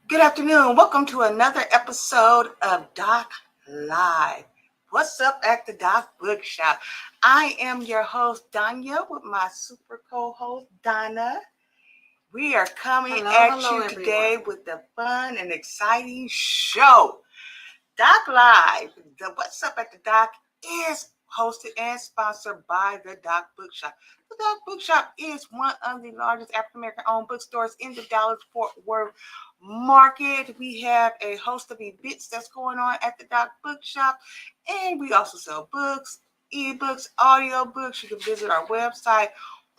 Good afternoon. Welcome to another episode of Doc Live. What's up at the Doc Bookshop? I am your host, Danya, with my super co-host, Donna. We are coming at you today with a fun and exciting show. Doc Live, the What's Up at the Doc is hosted and sponsored by the Doc Bookshop. The Doc Bookshop is one of the largest African American owned bookstores in the Dallas Fort Worth market. We have a host of events that's going on at the Doc Bookshop, and we also sell books, ebooks, audio books. You can visit our website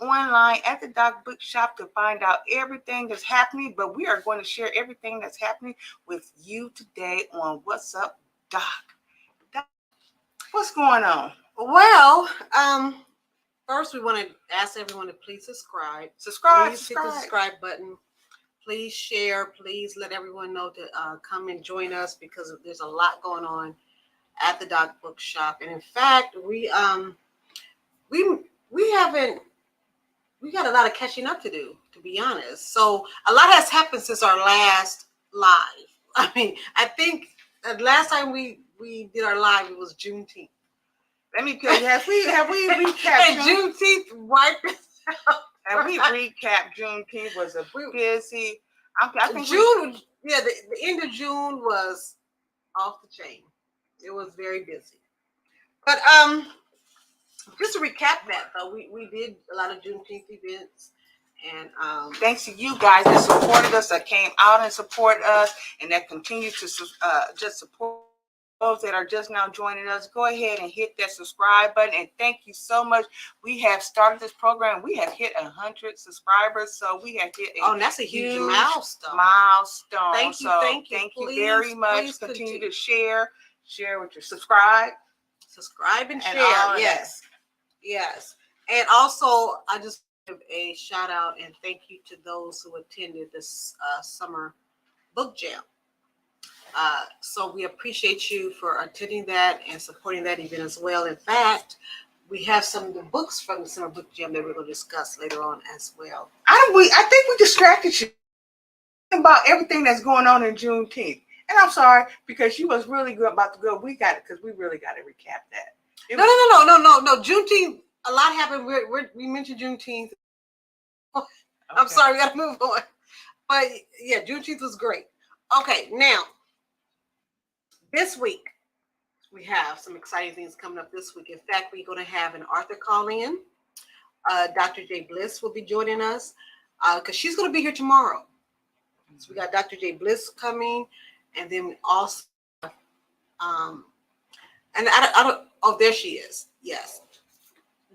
online at the Doc Bookshop to find out everything that's happening, but we are going to share everything that's happening with you today on What's Up, Doc. Doc, what's going on? Well, first we want to ask everyone to please subscribe. Please hit the subscribe button. Please share. Please let everyone know to come and join us because there's a lot going on at the Doc Bookshop. And in fact, we haven't. We got a lot of catching up to do, to be honest. So a lot has happened since our last live. I mean, I think the last time we did our live, it was Juneteenth. Let me tell you, have we recapped Juneteenth right? Have we recapped Juneteenth? Was a busy. I think June. The end of June was off the chain. It was very busy. But just to recap that though, we did a lot of Juneteenth events. And thanks to you guys that supported us, that came out and support us, and that continue to just support those that are just now joining us. Go ahead and hit that subscribe button, and thank you so much. We have started this program. We have hit 100 subscribers, so we have hit that's a huge milestone. Thank you very much. Please continue to share with your subscribe and share. Yes. And also, I just give a shout out and thank you to those who attended this summer book jam. So we appreciate you for attending that and supporting that event as well. In fact, we have some of the books from the summer book jam that we're going to discuss later on as well. I think we distracted you about everything that's going on in Juneteenth. And I'm sorry, because you was really good about to go. We got it because we really got to recap that. No. Juneteenth, a lot happened. We mentioned Juneteenth. Okay. I'm sorry, we got to move on. But yeah, Juneteenth was great. Okay, now, this week, we have some exciting things coming up this week. In fact, we're going to have an author call in. Dr. J. Bliss will be joining us because she's going to be here tomorrow. So we got Dr. J. Bliss coming, and then also, and I don't. Oh, there she is. Yes,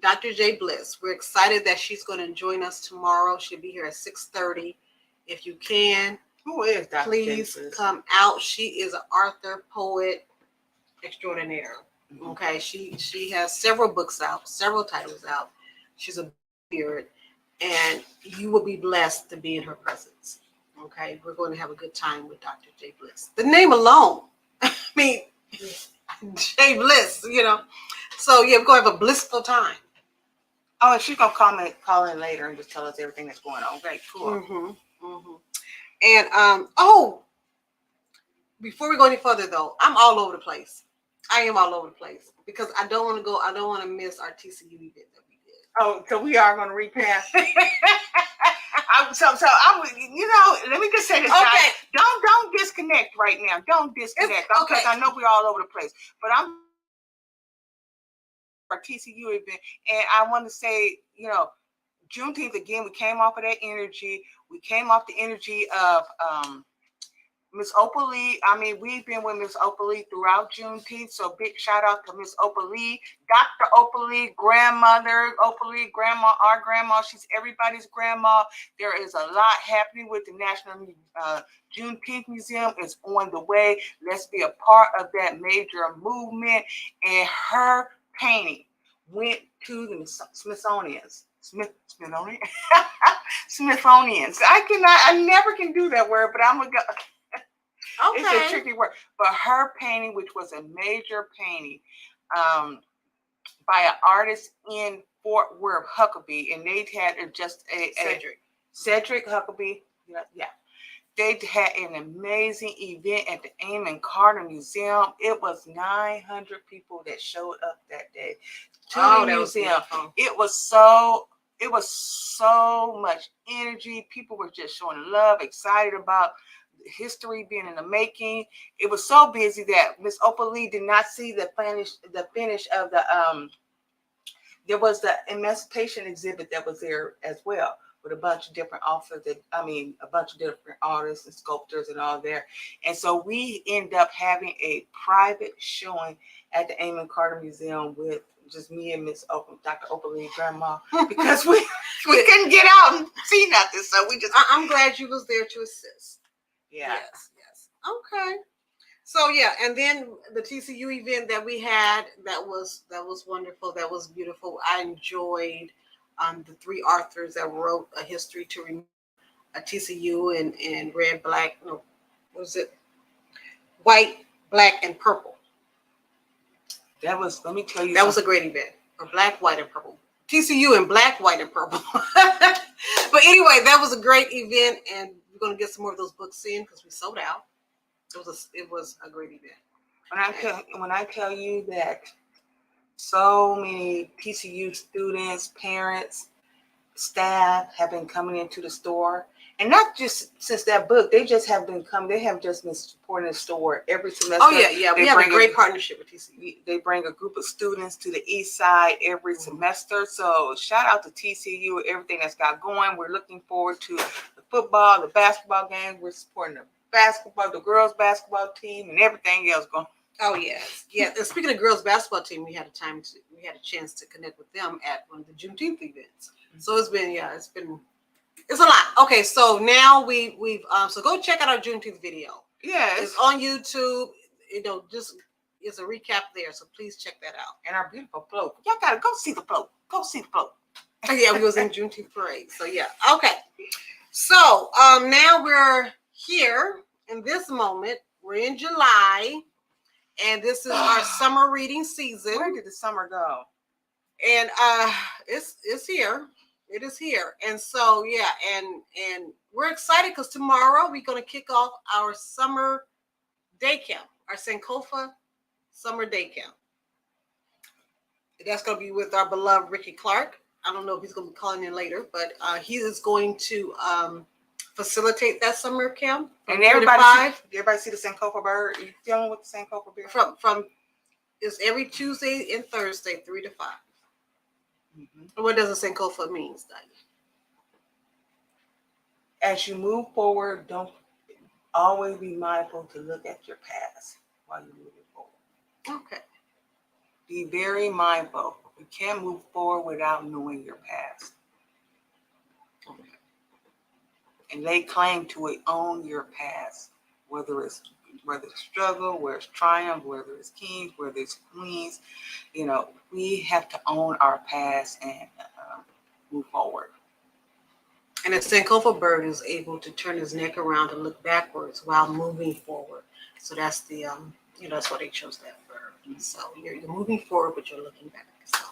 Dr. J. Bliss. We're excited that she's going to join us tomorrow. She'll be here at 6:30. If you can, who is Dr. Please come out. She is an author, poet extraordinaire. Okay, she has several books out, several titles out. She's a spirit, and you will be blessed to be in her presence. Okay, we're going to have a good time with Dr. J. Bliss. The name alone, I mean, J. Bliss, So yeah, we're going to have a blissful time. Oh, and she's going to call in later and just tell us everything that's going on. Okay, cool. And before we go any further though, I'm all over the place. I am all over the place because I don't want to miss our TCU event that we did. Oh, so we are going to recap. Let me just say this. Okay. Guys. Don't disconnect right now. Don't disconnect. Because I know we're all over the place. But I'm our TCU event, and I want to say, Juneteenth again. We came off of that energy. We came off the energy of Miss Opal Lee. I mean, we've been with Miss Opal Lee throughout Juneteenth, so big shout out to Miss Opal Lee, Dr. Opal Lee, grandmother Opal Lee, grandma, our grandma. She's everybody's grandma. There is a lot happening with the National Juneteenth Museum. It's on the way. Let's be a part of that major movement. And her painting went to the Smithsonian's. Smithsonian's. I never can do that word, but I'm gonna go. Okay. It's a tricky word. But her painting, which was a major painting by an artist in Fort Worth, Huckabee, and they had just Cedric Huckabee. Yeah. They had an amazing event at the Amon Carter Museum. It was 900 people that showed up that day to the museum. It was so much energy. People were just showing love, excited about history being in the making. It was so busy that Miss Opal Lee did not see the finish of the there was the emancipation exhibit that was there as well, with a bunch of different authors a bunch of different artists and sculptors and all there. And so we end up having a private showing at the Amon Carter Museum with just me and Dr. Opal Lee, grandma, because we couldn't get out and see nothing. So we just I'm glad you was there to assist. Yeah. Yes. Okay. So yeah, and then the TCU event that we had, that was wonderful. That was beautiful. I enjoyed the three authors that wrote a history to remember TCU and red, black. No, what was it? White, black, and purple. That was. Let me tell you. That was a great event. For black, white, and purple. TCU in black, white, and purple. But anyway, that was a great event, and we're gonna get some more of those books in because we sold out. It was a great event. When I tell you that so many TCU students, parents, staff have been coming into the store, and not just since that book, they just have been coming. They have just been supporting the store every semester. Oh yeah. We have a great partnership with TCU. They bring a group of students to the East Side every semester. So shout out to TCU, everything that's got going. We're looking forward to the football, the basketball games. We're supporting the girls basketball team, and everything else going. Oh yes. And speaking of girls basketball team, we had a chance to connect with them at one of the Juneteenth events. So it's a lot. Okay, so now we've so go check out our Juneteenth video. Yeah, it's on YouTube. Just it's a recap there. So please check that out. And our beautiful float. Y'all gotta go see the float. Go see the float. Yeah, we was in Juneteenth parade. So yeah. Okay. So now we're here in this moment. We're in July, and this is our summer reading season. Where did the summer go? And it's here. It is here. And so yeah, and we're excited because tomorrow we're gonna kick off our summer day camp, our Sankofa summer day camp. That's gonna be with our beloved Ricky Clark. I don't know if he's gonna be calling in later, but he is going to facilitate that summer camp. And everybody see the Sankofa bird? Are you dealing with the Sankofa bird? From it's every Tuesday and Thursday, 3 to 5. Mm-hmm. What does a Sankofa mean, Diane? As you move forward, don't always be mindful to look at your past while you're moving forward. Okay. Be very mindful. You can't move forward without knowing your past. Okay. And lay claim to it, own your past, whether it's struggle, whether it's triumph, whether it's kings, whether it's queens. We have to own our past and move forward. And a Sankofa bird is able to turn his neck around and look backwards while moving forward. So that's the that's why they chose that bird. So you're moving forward, but you're looking back. So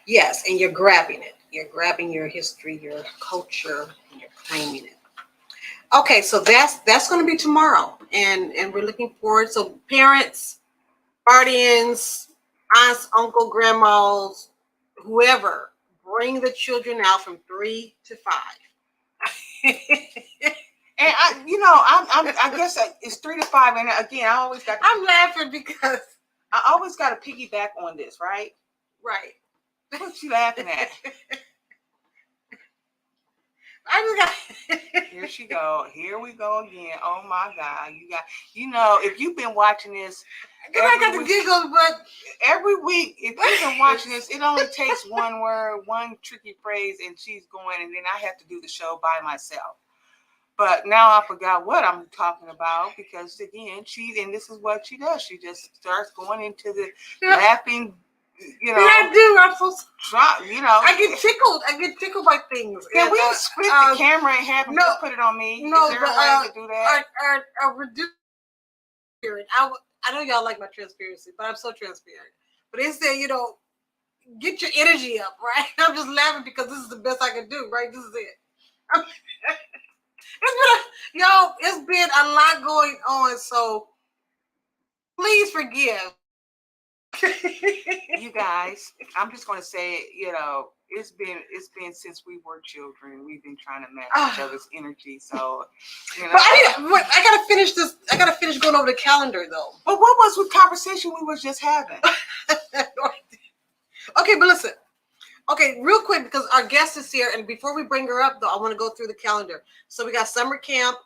yes, and you're grabbing it. You're grabbing your history, your culture, and you're claiming it. Okay, so that's going to be tomorrow, and we're looking forward. So parents, guardians, aunts, uncle, grandmas, whoever, bring the children out from 3 to 5. And I guess it's 3 to 5. And again, I'm laughing because I always got to piggyback on this, right? Right. What you laughing at? Here she go. Here we go again. Oh my God. If you've been watching this, I got the giggles, but every week, if you've been watching this, it only takes one word, one tricky phrase, and she's going, and then I have to do the show by myself. But now I forgot what I'm talking about because again, and this is what she does. She just starts going into the laughing. I do. I'm so sorry. I get tickled. I get tickled by things. Can we split the camera in half and just put it on me? No, is there a way to do that? Our reduced spirit. I know y'all like my transparency, but I'm so transparent. But they say, get your energy up, right? I'm just laughing because this is the best I can do, right? This is it. Yo, it's been a lot going on, so please forgive. You guys, I'm just going to say, it's been since we were children. We've been trying to match each other's energy. So, But I gotta finish this. I gotta finish going over the calendar though. But what was the conversation we was just having? Okay, but listen. Okay, real quick, because our guest is here, and before we bring her up, though, I want to go through the calendar. So we got summer camp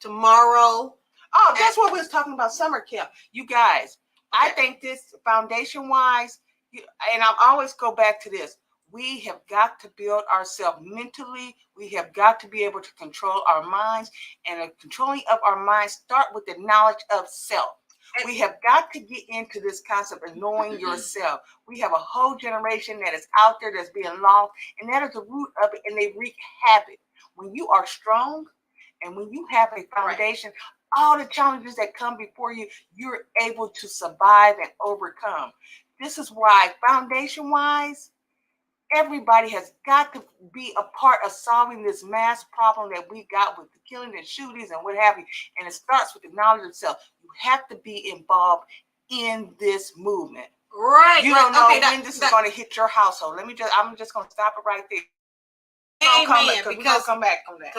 tomorrow. Oh, that's what we was talking about, summer camp. You guys, I think this foundation-wise, and I'll always go back to this. We have got to build ourselves mentally. We have got to be able to control our minds, and the controlling of our minds start with the knowledge of self. We have got to get into this concept of knowing yourself. We have a whole generation that is out there that's being lost, and that is the root of it, and they wreak havoc. When you are strong and when you have a foundation, all the challenges that come before you, you're able to survive and overcome. This is why, foundation-wise, everybody has got to be a part of solving this mass problem that we got with the killing and shootings and what have you. And it starts with the knowledge of self. You have to be involved in this movement. Right. You don't know when this is going to hit your household. I'm just going to stop it right there. Amen. Because come back on that.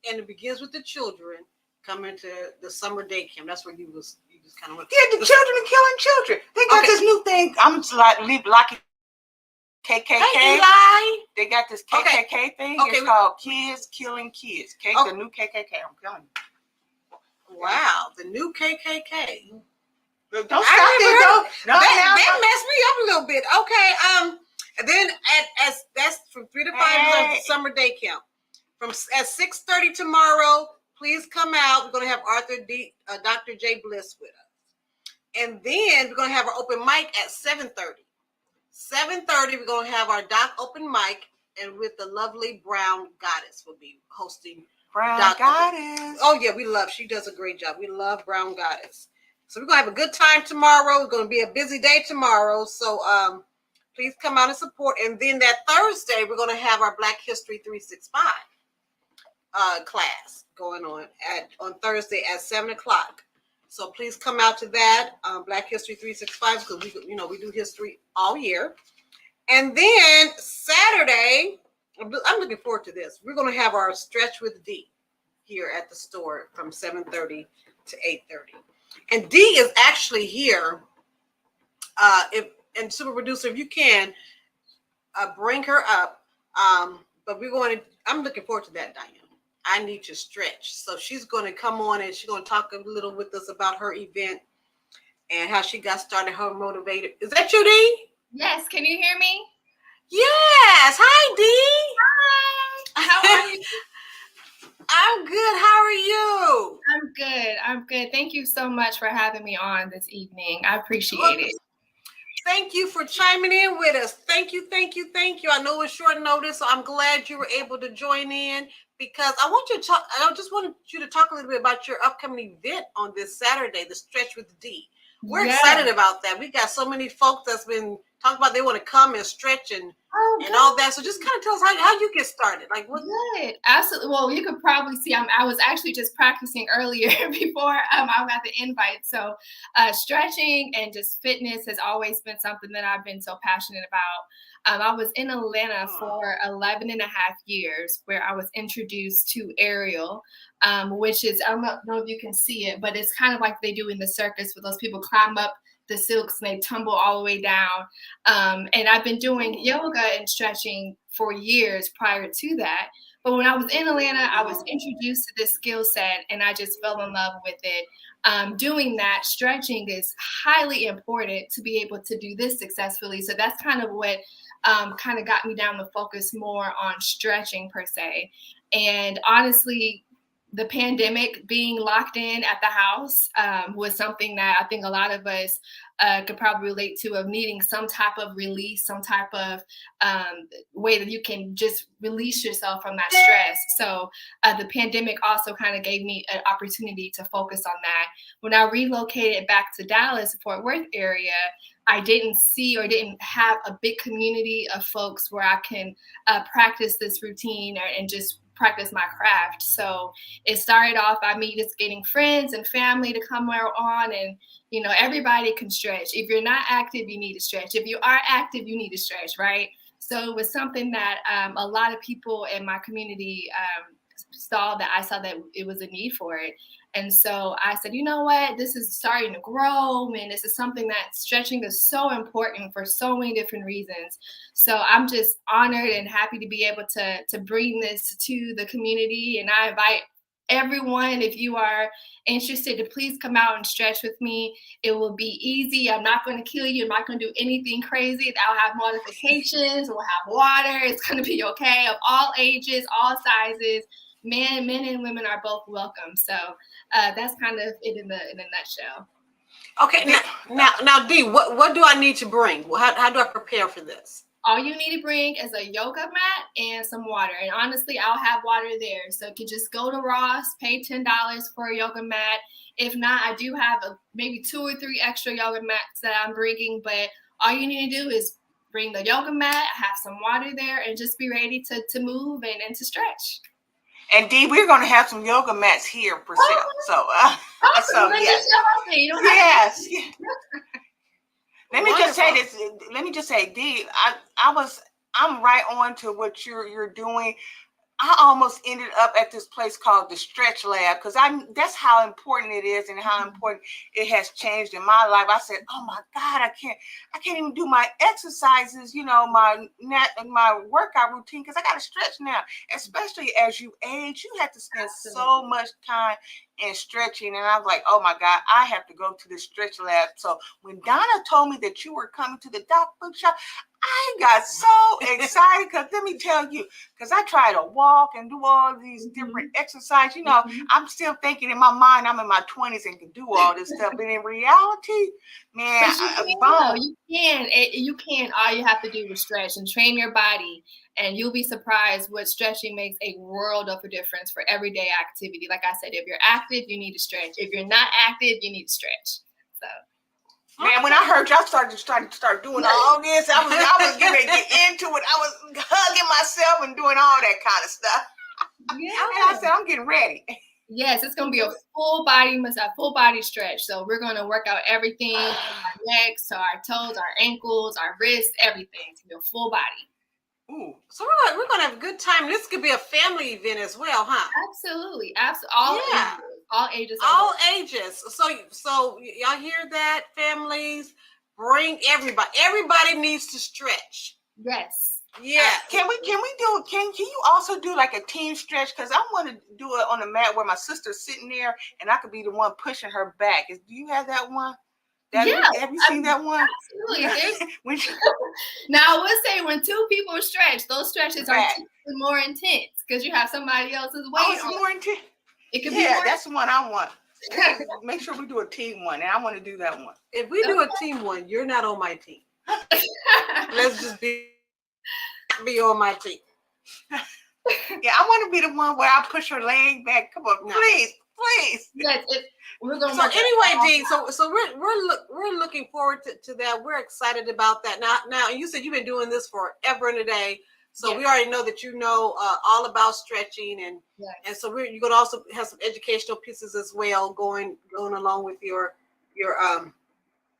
And it begins with the children coming to the summer day camp. That's where you just kind of went. Yeah, the children are killing children. They got this new thing. I'm just like KKK. Hey, Eli. They got this KKK thing. Okay. It's called Kids Killing Kids. The new KKK. I'm telling you. Wow, the new KKK. Don't stop there, though. That messed me up a little bit. Okay. And then as that's from 3 to 5 is summer day camp. At 6:30 tomorrow. Please come out. We're going to have Dr. J. Bliss with us. And then we're going to have our open mic at 7:30. 7:30, we're going to have our Doc open mic, and with the lovely Brown Goddess will be hosting. Brown Doc Goddess. Oh, yeah, she does a great job. We love Brown Goddess. So we're going to have a good time tomorrow. It's going to be a busy day tomorrow. So please come out and support. And then that Thursday, we're going to have our Black History 365 class going on Thursday at 7:00. So please come out to that Black History 365 because we do history all year. And then Saturday, I'm looking forward to this. We're going to have our Stretch with D here at the store from 7:30 to 8:30. And D is actually here. And super producer, if you can bring her up. But I'm looking forward to that, Diane. I need to stretch. So she's going to come on and she's going to talk a little with us about her event and how she got started, her motivator. Is that you, D? Yes. Can you hear me? Yes. Hi, D. Hi. How are you? I'm good. How are you? I'm good. Thank you so much for having me on this evening. I appreciate it. Thank you for chiming in with us. Thank you. I know it's short notice, so I'm glad you were able to join in because I just wanted you to talk a little bit about your upcoming event on this Saturday, the Stretch with D. We're excited about that. We got so many folks that's been talking about they want to come and stretch and all that. So just kind of tell us how you get started. Like what? Good. Absolutely. Well, you could probably see I was actually just practicing earlier before I got the invite. So stretching and just fitness has always been something that I've been so passionate about. I was in Atlanta for 11 and a half years where I was introduced to aerial, which is, I don't know if you can see it, but it's kind of like they do in the circus where those people climb up the silks and they tumble all the way down. And I've been doing yoga and stretching for years prior to that. But when I was in Atlanta, I was introduced to this skill set and I just fell in love with it. Doing that, stretching is highly important to be able to do this successfully. So that's kind of what kind of got me down to focus more on stretching per se. And honestly, the pandemic, being locked in at the house was something that I think a lot of us could probably relate to, of needing some type of release, some type of way that you can just release yourself from that stress. So the pandemic also kind of gave me an opportunity to focus on that. When I relocated back to Dallas, Fort Worth area, I didn't see or didn't have a big community of folks where I can practice this routine and just practice my craft. So it started off by me just getting friends and family to come on, and everybody can stretch. If you're not active, you need to stretch. If you are active, you need to stretch, right? So it was something that a lot of people in my community saw that it was a need for it. And so I said, you know what, this is starting to grow, and this is something that stretching is so important for so many different reasons. So I'm just honored and happy to be able to bring this to the community. And I invite everyone, if you are interested, to please come out and stretch with me. It will be easy. I'm not going to kill you. I'm not going to do anything crazy. I'll have modifications. We'll have water. It's going to be okay. Of all ages, all sizes. Men and women are both welcome. So that's kind of it in a nutshell. Okay, now Dee, what do I need to bring? How do I prepare for this? All you need to bring is a yoga mat and some water. And honestly, I'll have water there. So you can just go to Ross, pay $10 for a yoga mat. If not, I do have maybe 2 or 3 extra yoga mats that I'm bringing. But all you need to do is bring the yoga mat, have some water there, and just be ready to move and to stretch. And Dee, we're going to have some yoga mats here for sale. So, awesome. Yes. Let me just say this. Let me just say, Dee, I'm right on to what you're doing. I almost ended up at this place called the Stretch Lab because that's how important it is and how important it has changed in my life. I said, oh my God, I can't even do my exercises, my workout routine because I got to stretch now. Especially as you age, you have to spend so much time in stretching. And I was like, oh my God, I have to go to the Stretch Lab. So when Donna told me that you were coming to the Doc Bookshop, I got so excited because let me tell you, because I try to walk and do all these different exercises. I'm still thinking in my mind, I'm in my 20s and can do all this stuff. But in reality, man, you can. All you have to do is stretch and train your body. And you'll be surprised what stretching makes a world of a difference for everyday activity. Like I said, if you're active, you need to stretch. If you're not active, you need to stretch. So. Man, when I heard y'all start doing all this, I was getting ready to get into it. I was hugging myself and doing all that kind of stuff. Yeah. And I said, I'm getting ready. Yes, it's going to be a full body stretch. So we're going to work out everything from our legs to our toes, our ankles, our wrists, everything. It's going to be a full body. Ooh. So we're going to have a good time. This could be a family event as well, huh? Absolutely. All ages. So y'all hear that, families? Bring everybody. Everybody needs to stretch. Yes. Yeah. Can you also do like a team stretch? Because I want to do it on a mat where my sister's sitting there and I could be the one pushing her back. Do you have that one? Have you seen that one? Absolutely. Now I would say when 2 people stretch, those stretches are more intense because you have somebody else's weight. Oh, it's more intense. It could be more. That's the one I want. Make sure we do a team one, and I want to do that one. If we do a team one, you're not on my team. Let's just be on my team. Yeah, I want to be the one where I push her leg back. Come on, please. Yes, we're going. So anyway, Dee, so we're looking forward to that. We're excited about that. Now, you said you've been doing this forever and a day. So we already know that all about stretching, and so you're going to also have some educational pieces as well going along with your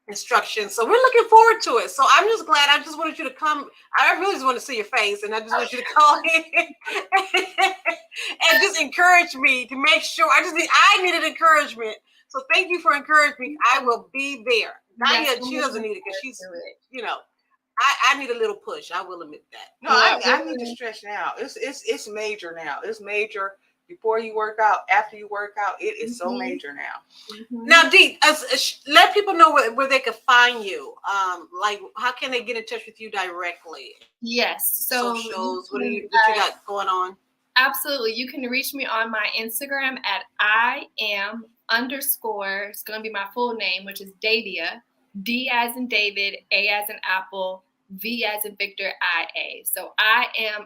instructions. So we're looking forward to it. So I'm just glad. I just wanted you to come. I really just want to see your face, and I just want you to call in and just encourage me to make sure. I needed encouragement. So thank you for encouraging me. I will be there. She doesn't need it because she's I need a little push. I will admit that. No, I need to stretch now. It's major now. It's major. Before you work out, after you work out, it is so major now. Mm-hmm. Now, Dee, let people know where they can find you. Like, how can they get in touch with you directly? Yes. So socials. What you got going on? Absolutely. You can reach me on my Instagram at @IAM_. It's going to be my full name, which is Davia. D as in David, A as in Apple, V as in Victor, IA. So IAM_Davia.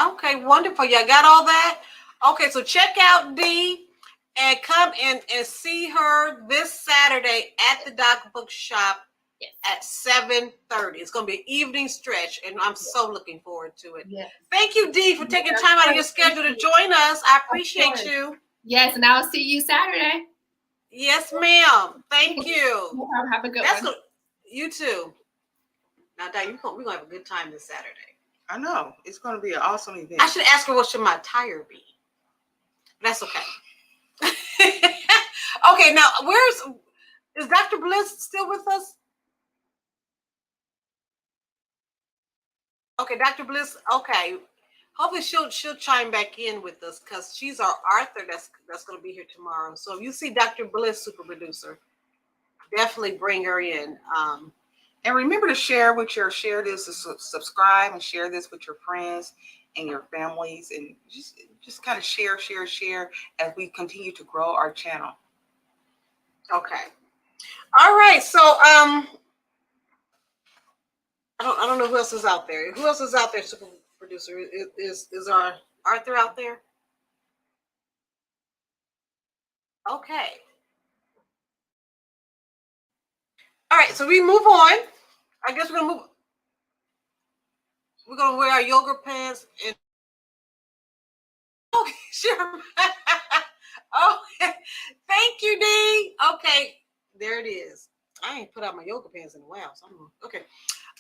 Okay, wonderful. Y'all got all that? Okay, so check out Dee and come and see her this Saturday at the Doc Bookshop Yes. at 7:30. It's going to be an evening stretch, and I'm so looking forward to it. Yes. Thank you, Dee, for taking time out of your schedule to join us. I appreciate you. Yes, and I'll see you Saturday. Yes, ma'am. Thank you. No problem. Have a good That's one. good. You too. Now, Diane, we're going to have a good time this Saturday. I know. It's going to be an awesome event. I should ask her what should my attire be. That's okay. Okay, now is Dr. Bliss still with us? Okay, Dr. Bliss. Okay, hopefully she'll chime back in with us because she's our author that's going to be here tomorrow. So if you see Dr. Bliss, super producer, definitely bring her in. And remember to share this, to subscribe and share this with your friends and your families, and just kind of share as we continue to grow our channel. Okay. All right. So I don't know who else is out there. Who else is out there, super producer? Is our Arthur out there? Okay. All right, so we move on. I guess we're gonna wear our yoga pants and okay, sure. Oh, thank you, Dee. Okay, there it is. I ain't put out my yoga pants in a while, so okay.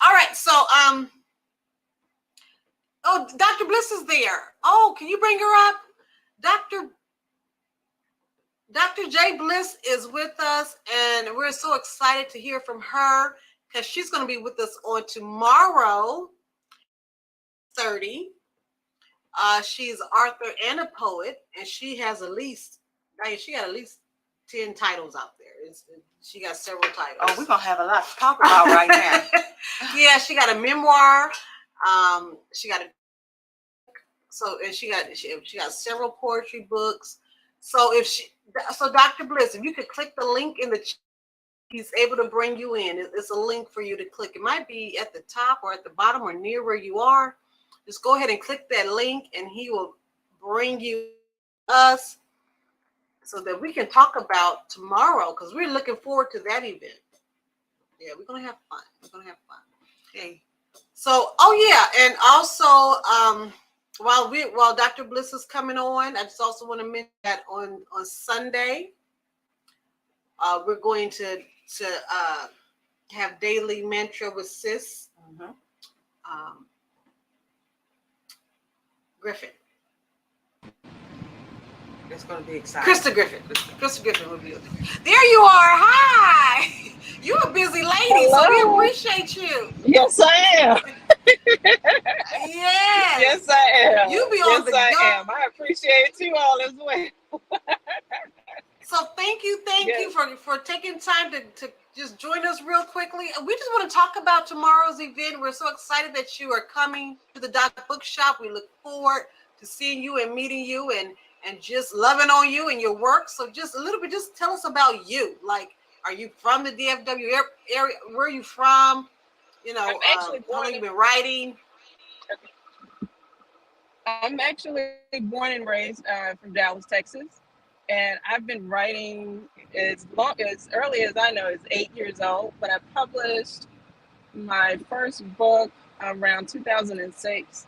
All right, so oh, Dr. Bliss is there. Oh, can you bring her up? Dr. J. Bliss is with us, and we're so excited to hear from her because she's going to be with us on tomorrow, 30. She's an author and a poet, and she has at least 10 titles out there. She got several titles. Oh, we're going to have a lot to talk about right now. Yeah, she got a memoir. She got several poetry books. So Dr. Bliss, if you could click the link in the chat, he's able to bring you in. It's a link for you to click. It might be at the top or at the bottom or near where you are. Just go ahead and click that link, and he will bring you us so that we can talk about tomorrow, because we're looking forward to that event. Yeah, we're gonna have fun. Okay. So, and also while Dr. Bliss is coming on, I just also want to mention that on Sunday, we're going to have daily mantra with Sis Griffin. It's going to be exciting. Krista Griffin will be there. There you are. Hi. You're a busy lady, Hello. so we appreciate you. Yes, I am. Yes. Yes, I am. You be on the go. I am. I appreciate you all as well. So thank you for taking time to just join us real quickly. We just want to talk about tomorrow's event. We're so excited that you are coming to the Doc Bookshop. We look forward to seeing you and meeting you and just loving on you and your work. So just a little bit, just tell us about you. Like, are you from the DFW area? Where are you from? You know, how long you been writing? I'm actually born and raised from Dallas, Texas. And I've been writing as early as I know, is 8 years old. But I published my first book around 2006.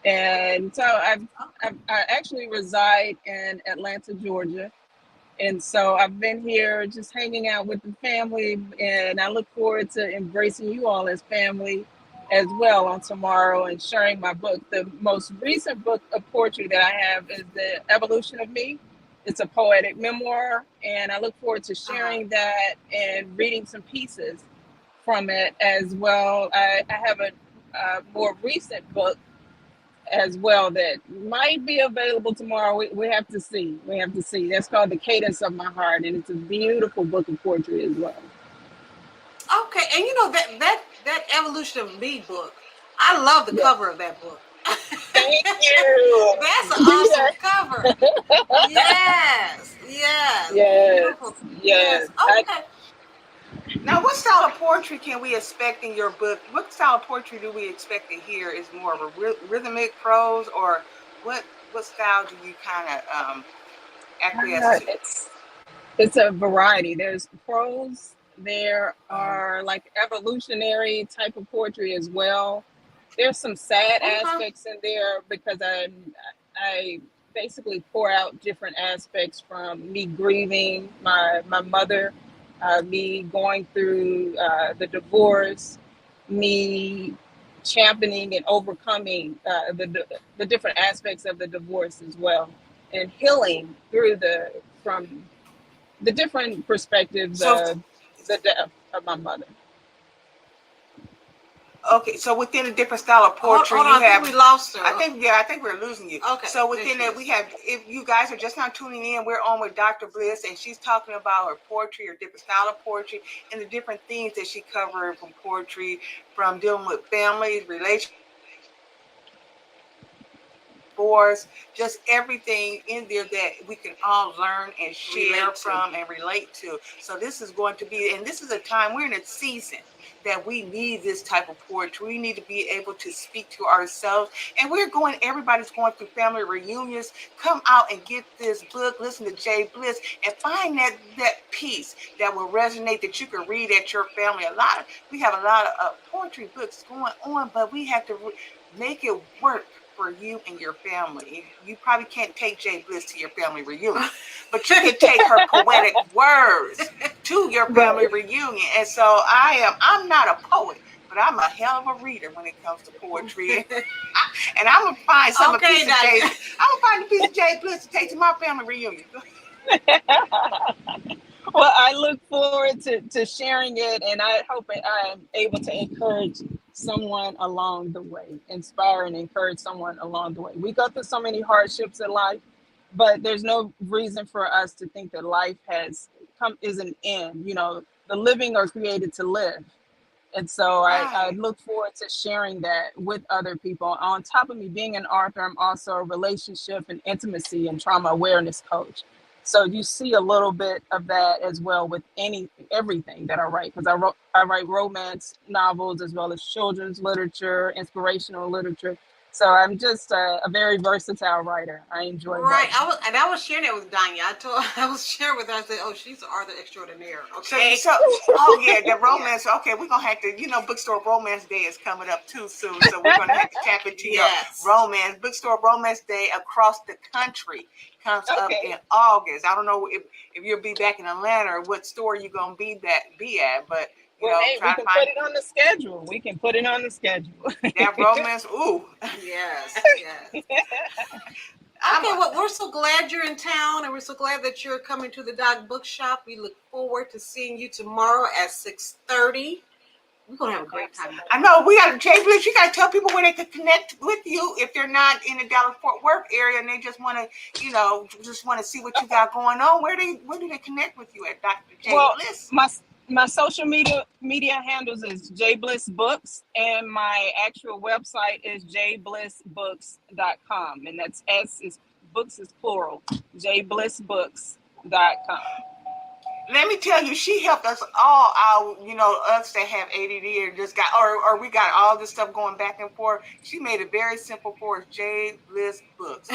And so I actually reside in Atlanta, Georgia. And so I've been here just hanging out with the family, and I look forward to embracing you all as family as well on tomorrow and sharing my book. The most recent book of poetry that I have is The Evolution of Me. It's a poetic memoir, and I look forward to sharing that and reading some pieces from it as well. I have a more recent book as well that might be available tomorrow. We have to see. That's called The Cadence of My Heart, and it's a beautiful book of poetry as well. Okay, and you know that Evolution of Me book, I love the cover of that book. Thank you. That's an awesome cover. Yes. Beautiful. Yes. Okay. Now, what style of poetry can we expect in your book? What style of poetry do we expect to hear? Is more of a rhythmic prose, or what style do you kind of acquiesce to? It's a variety. There's prose, There are like evolutionary type of poetry as well. There's some sad Okay. aspects in there because I basically pour out different aspects from me grieving my mother, me going through the divorce, me championing and overcoming the different aspects of the divorce as well, and healing through from the different perspectives So, of the death of my mother. okay, so within a different style of poetry, Hold on, you I have. think we lost her. I think we're losing you. Okay, So there within she it, is. we have. If you guys are just now tuning in, we're on with Dr. Bliss, and she's talking about her poetry, her different style of poetry, and the different themes that she covered from poetry, from dealing with families, relationships, divorce, just everything in there that we can all learn and share Relate to. from and relate to. So this is going to be, and this is a time, we're in a season that we need this type of poetry. We need to be able to speak to ourselves. And everybody's going through family reunions. Come out and get this book, listen to Jay Bliss, and find that piece that will resonate, that you can read at your family. We have a lot of poetry books going on, but we have to make it work for you and your family. You probably can't take Jay Bliss to your family reunion, but you can take her poetic words to your family reunion. And so I'm not a poet, but I'm a hell of a reader when it comes to poetry. And I'm gonna find a piece of Jay Bliss to take to my family reunion. Well, I look forward to sharing it, and I hope I am able to encourage someone along the way, inspire and encourage someone along the way. We go through so many hardships in life, but there's no reason for us to think that life is an end. You know, the living are created to live. And so I look forward to sharing that with other people. On top of me being an author, I'm also a relationship and intimacy and trauma awareness coach. So you see a little bit of that as well with everything that I write, because I write romance novels as well as children's literature, inspirational literature. So I'm just a very versatile writer. I enjoy Right, writing. I was sharing that with Danya. I was sharing with her. I said, "Oh, she's an author extraordinaire." Okay. Oh yeah, the romance. Okay, we're gonna have to. Bookstore Romance Day is coming up too soon, so we're gonna have to tap into your romance. Bookstore Romance Day across the country comes up in August. I don't know if you'll be back in Atlanta or what store you're gonna be at, but we can put it on the schedule. We can put it on the schedule. That romance. Ooh. Yes. Okay, well, we're so glad you're in town, and we're so glad that you're coming to the Doc Bookshop. We look forward to seeing you tomorrow at 6:30. We're gonna have a great time. I know we got Jay Bliss. You gotta tell people where they can connect with you if they're not in the Dallas-Fort Worth area and they just want to, see what you got going on. Where do they connect with you at, Dr. Jay Bliss? My social media handles is Jay Bliss Books, and my actual website is jblissbooks.com, and that's books is plural, jblissbooks.com. Let me tell you, she helped us all out, us that have ADD and just or we got all this stuff going back and forth. She made it very simple for us, Jay Bliss Books.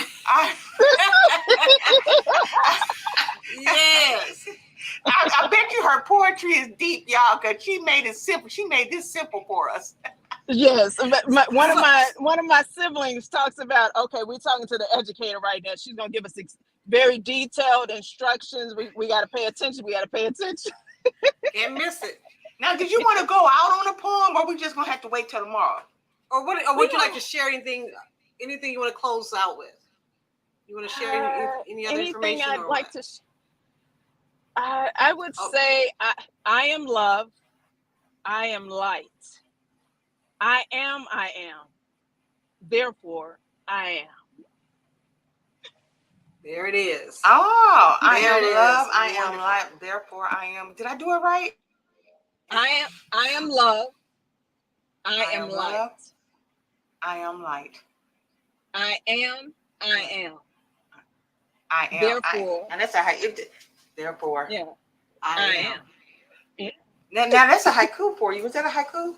Yes. I bet you her poetry is deep, y'all, because she made it simple. She made this simple for us. Yes, one of my siblings talks about, okay, we're talking to the educator right now. She's gonna give us very detailed instructions. We got to pay attention. Can't miss it. Now, did you want to go out on a poem, or we just gonna have to wait till tomorrow? Or would you like to share anything you want to close out with? You want to share any other information? I'd like to. I would say I am love. I am light. I am. Therefore, I am. There it is. Oh, I There am it love. is. I am Wonderful. light. Therefore, I am. Did I do it right? I am love. I am light. Love. I am light. I am. I am. Therefore. And that's a haiku. Therefore. Yeah. I am. Now that's a haiku for you. Was that a haiku?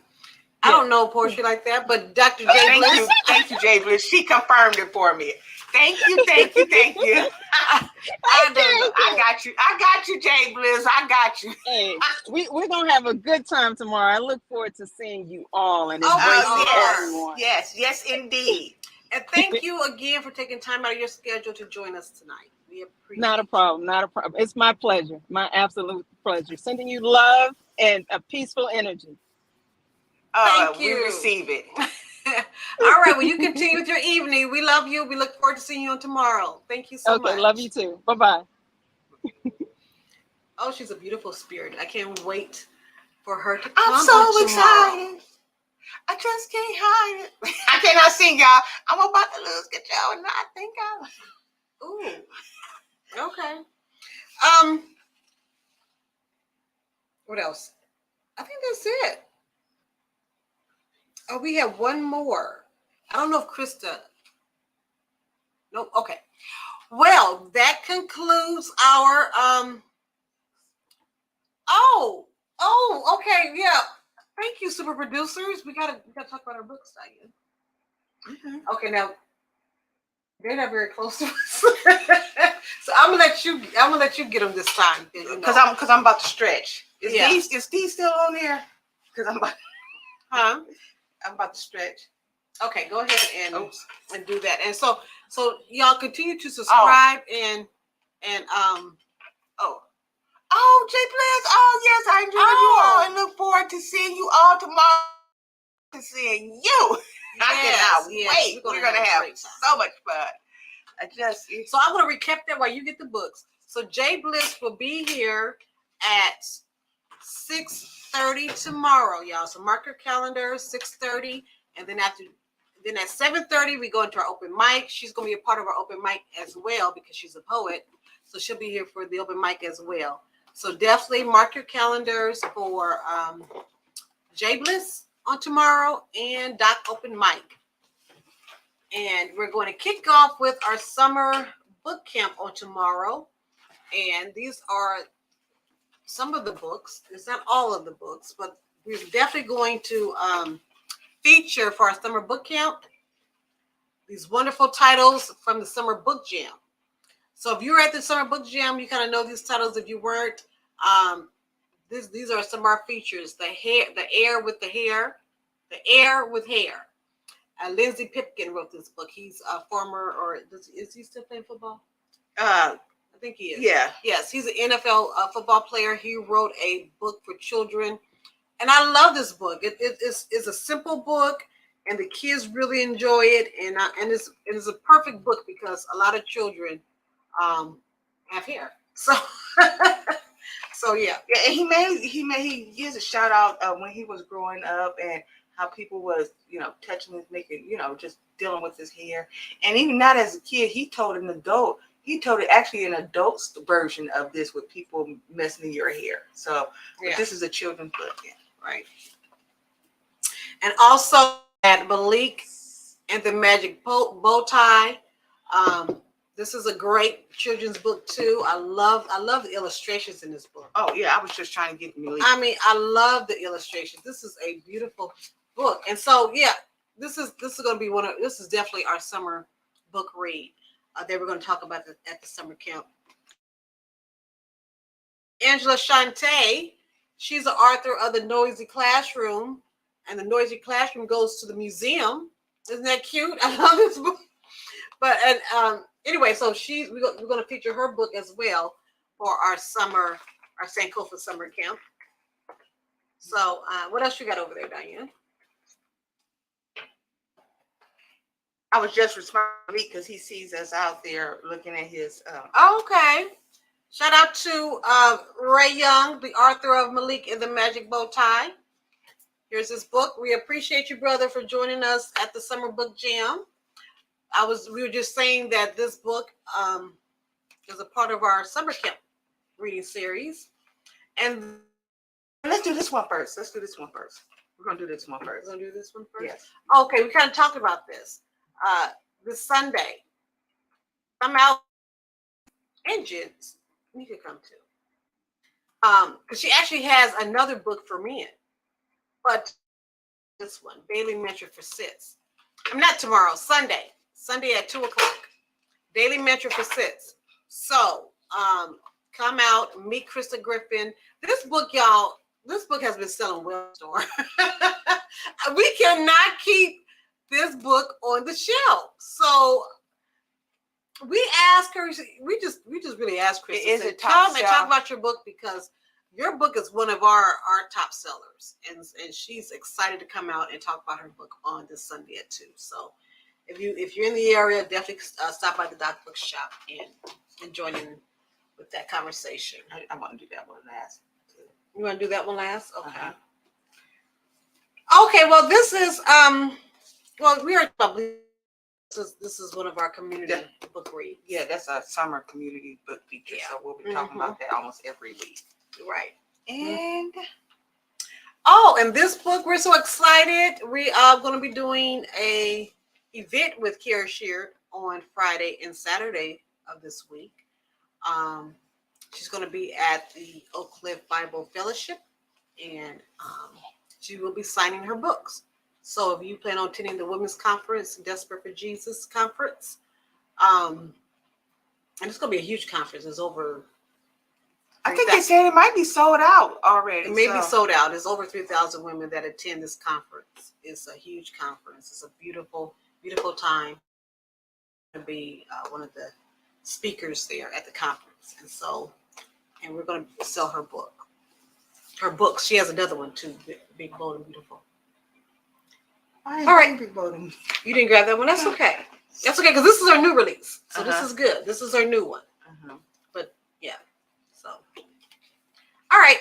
I don't know poetry like that, but Dr. Jay Bliss. Thank you, Jay Bliss. She confirmed it for me. Thank you. I don't know. I got you. I got you, Jay Bliss. I got you. Hey, we're gonna have a good time tomorrow. I look forward to seeing you all and Oh, embracing yes, everyone. yes, indeed. And thank you again for taking time out of your schedule to join us tonight. We appreciate Not a problem. Not a problem. It's my pleasure. My absolute pleasure. Sending you love and a peaceful energy. Thank We you. receive it. All right. Well, you continue with your evening. We love you. We look forward to seeing you on tomorrow. Thank you so much. Okay, love you too. Bye-bye. Oh, she's a beautiful spirit. I can't wait for her to come. I'm so excited. I just can't hide it. I cannot sing, y'all. I'm about to lose control, and I think I. Ooh. Okay. What else? I think that's it. Oh, we have one more. I don't know if Krista. Nope. Okay. Well, that concludes our Oh, okay, yeah. Thank you, super producers. We gotta talk about our books, Diane. Mm-hmm. Okay, now they're not very close to us, so I'm gonna let you get them this time Because I'm about to stretch. Is Yeah. these still on there? Because I'm about to stretch. Okay, go ahead and Oops. and do that. And so y'all continue to subscribe and Oh, Jay Bliss. Oh, yes, I enjoyed you all and look forward to seeing you all tomorrow. To seeing you. I cannot wait. We're gonna have so much fun. So I'm gonna recap that while you get the books. So Jay Bliss will be here at 6:30 tomorrow, y'all. So mark your calendar, 6:30, and then at 7:30 we go into our open mic. She's gonna be a part of our open mic as well because she's a poet. So she'll be here for the open mic as well. So definitely mark your calendars for Jay Bliss on tomorrow and Doc open mic. And we're going to kick off with our summer book camp on tomorrow. And these are some of the books. It's not all of the books, but we're definitely going to feature for our summer book camp these wonderful titles from the Summer Book Jam. So if you were at the Summer Book Jam, you kind of know these titles. If you weren't, these are some of our features. The Air with Hair. Lindsey Pipkin wrote this book. He's a former, is he still playing football? I think he is. Yeah. Yes, he's an NFL football player. He wrote a book for children, and I love this book. It's a simple book, and the kids really enjoy it. And it's a perfect book because a lot of children have hair. So yeah. Yeah, and he gives a shout out when he was growing up and how people was, touching his, making, just dealing with his hair. And even not as a kid, he told an adult version of this with people messing in your hair. So This is a children's book. Yeah. Right. And also at Malik and the Magic Bow Tie. This is a great children's book too. I love the illustrations in this book. Oh yeah, I was just trying to get Malik. I mean, I love the illustrations. This is a beautiful book. And so yeah, this is going to be this is definitely our summer book read that we're going to talk about at the summer camp. Angela Shante, she's the author of The Noisy Classroom, and The Noisy Classroom goes to the museum. Isn't that cute? I love this book. But anyway, so we're going to feature her book as well for our Sankofa summer camp. So what else you got over there, Diane? I was just responding because he sees us out there looking at his. Okay. Shout out to Ray Young, the author of Malik and the Magic Bow Tie. Here's his book. We appreciate you, brother, for joining us at the Summer Book Jam. We were just saying that this book is a part of our summer camp reading series. And let's do this one first. We're going to do this one first. We're going to do this one first? Yes. Okay, we kind of talked about this. This Sunday, I'm out and Jens, you could come too. Because she actually has another book for men. But this one, Daily Mentor for Sis. I'm not tomorrow, Sunday at 2:00. Daily Mentor for Sis. So, come out, meet Krista Griffin. This book, y'all, this book has been selling well in the store. We cannot keep this book on the shelf. So we asked her, we just really asked Krista, Is said, it top come and shelf? talk about your book, because your book is one of our top sellers. And she's excited to come out and talk about her book on this Sunday at 2. So if you're in the area, definitely stop by the Doc Bookshop and join in with that conversation. I want to do that one last. You want to do that one last? Okay. Uh-huh. Okay. Well, this is we are probably this is one of our community book reads. Yeah, that's a summer community book feature. Yeah. So we'll be talking about that almost every week. Right. And And this book, we're so excited. We are going to be doing a event with Kara Shear on Friday and Saturday of this week. She's going to be at the Oak Cliff Bible Fellowship, and she will be signing her books. So if you plan on attending the Women's Conference, Desperate for Jesus Conference, and it's going to be a huge conference. It's over. I think they said it might be sold out already. It may be sold out. There's over 3,000 women that attend this conference. It's a huge conference. It's a beautiful, beautiful time to be one of the speakers there at the conference. And we're going to sell her book. Her books. She has another one too, Big, Bold, and Beautiful. All right. Big Bold. You didn't grab that one? That's okay. That's okay, because this is our new release. So this Uh-huh. is good. This is our new one. Uh-huh. But yeah. So, all right.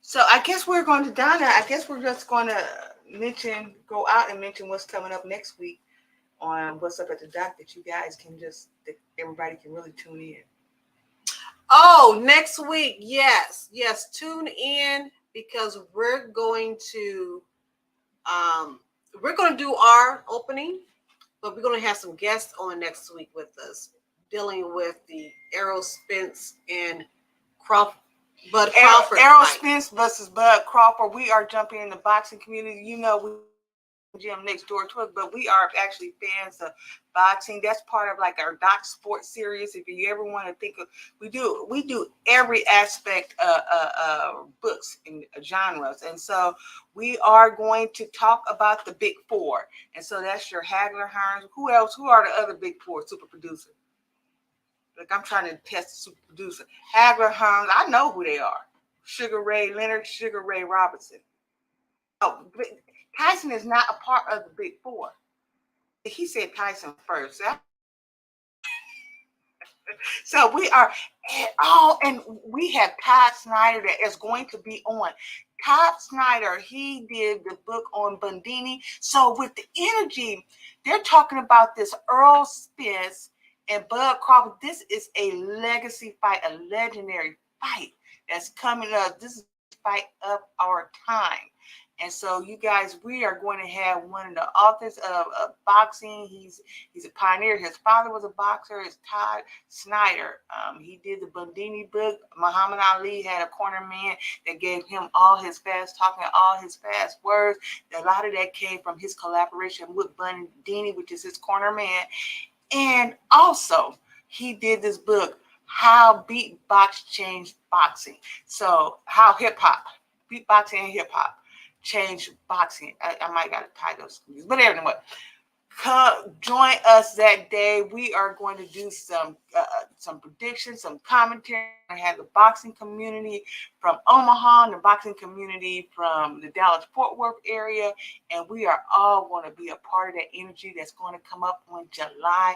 So I guess we're going to Donna. I guess we're just going to go out and mention what's coming up next week on What's Up at the Dock, that you guys can that everybody can really tune in. Oh, next week. Yes. Tune in, because we're going to do our opening, but we're going to have some guests on next week with us, dealing with the Errol Spence and Bud Crawford Errol fight. Spence versus Bud Crawford. We are jumping in the boxing community. You know, we gym next door to us, but we are actually fans of boxing. That's part of like our Doc Sports series. If you ever want to think of, we do every aspect of books and genres, and so we are going to talk about the Big Four. And so that's your Hagler, Hearns. Who else? Who are the other Big Four super producers? Like, I'm trying to test the super producer. Hagler, Hearns. I know who they are. Sugar Ray Leonard, Sugar Ray Robinson. Oh, Tyson is not a part of the Big Four. He said Tyson first. So we are and we have Todd Snyder that is going to be on. Todd Snyder, he did the book on Bundini. So with the energy, they're talking about this Errol Spence and Bud Crawford. This is a legacy fight, a legendary fight that's coming up. This is the fight of our time. And so, you guys, we are going to have one of the authors of boxing. He's a pioneer. His father was a boxer. It's Todd Snyder. He did the Bundini book. Muhammad Ali had a corner man that gave him all his fast talking, all his fast words. A lot of that came from his collaboration with Bundini, which is his corner man. And also, he did this book, How Beatbox Changed Boxing. So, how hip-hop, beatboxing and hip-hop change boxing. I might got to tie those, but anyway, come join us that day. We are going to do some predictions, some commentary. I have the boxing community from Omaha and the boxing community from the Dallas-Fort Worth area, and we are all going to be a part of that energy that's going to come up on July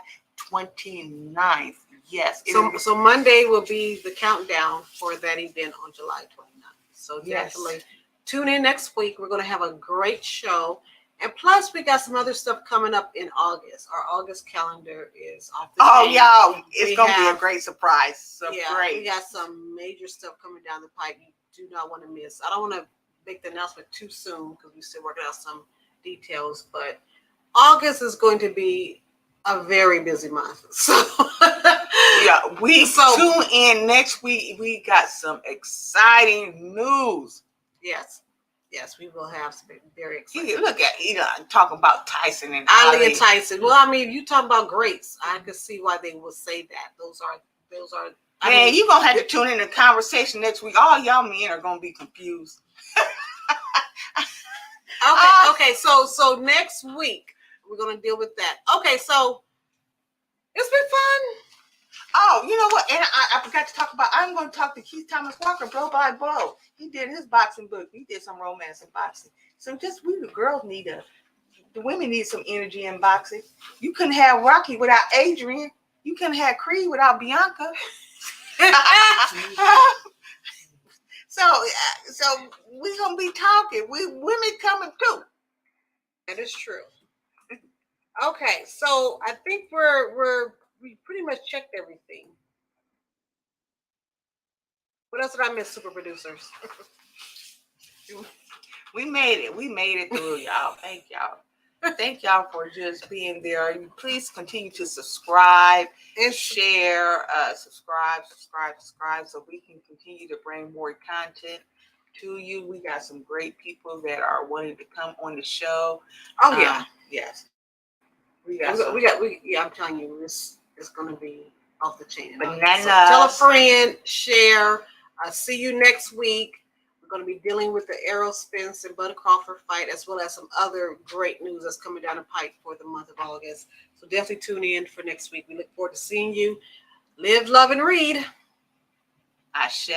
29th. Yes. So Monday will be the countdown for that event on July 29th. So Yes. definitely tune in next week. We're going to have a great show. And plus, we got some other stuff coming up in August. Our August calendar is off the chain. Y'all, it's going to be a great surprise. So great. We got some major stuff coming down the pipe you do not want to miss. I don't want to make the announcement too soon because we're still working out some details. But August is going to be a very busy month. So tune in next week. We got some exciting news. Yes. Yes, we will have some very exciting. You look at talk about Tyson and Ali Ali. and Tyson. Well, I mean, if you talk about greats, I could see why they would say that. Those are. I Man, mean, you're gonna have to tune in to the conversation next week. All y'all men are gonna be confused. Okay. So next week we're gonna deal with that. Okay, so it's been fun. Oh, you know what? And I forgot to talk about. I'm going to talk to Keith Thomas Walker, Blow by Blow. He did his boxing book. He did some romance in boxing. So we the girls the women need some energy in boxing. You couldn't have Rocky without Adrian. You couldn't have Creed without Bianca. So we gonna be talking. Women coming too. That is true. Okay, so I think we pretty much checked everything. What else did I miss, super producers? We made it. We made it through, y'all. Thank y'all. Thank y'all for just being there. Please continue to subscribe and share. Subscribe, so we can continue to bring more content to you. We got some great people that are wanting to come on the show. Oh yeah, yes. I'm telling you, it's gonna be off the chain. Bananas. So tell a friend, share. I'll see you next week. We're going to be dealing with the Errol Spence and Bud Crawford fight, as well as some other great news that's coming down the pipe for the month of August. So definitely tune in for next week. We look forward to seeing you. Live, love, and read. Ashe.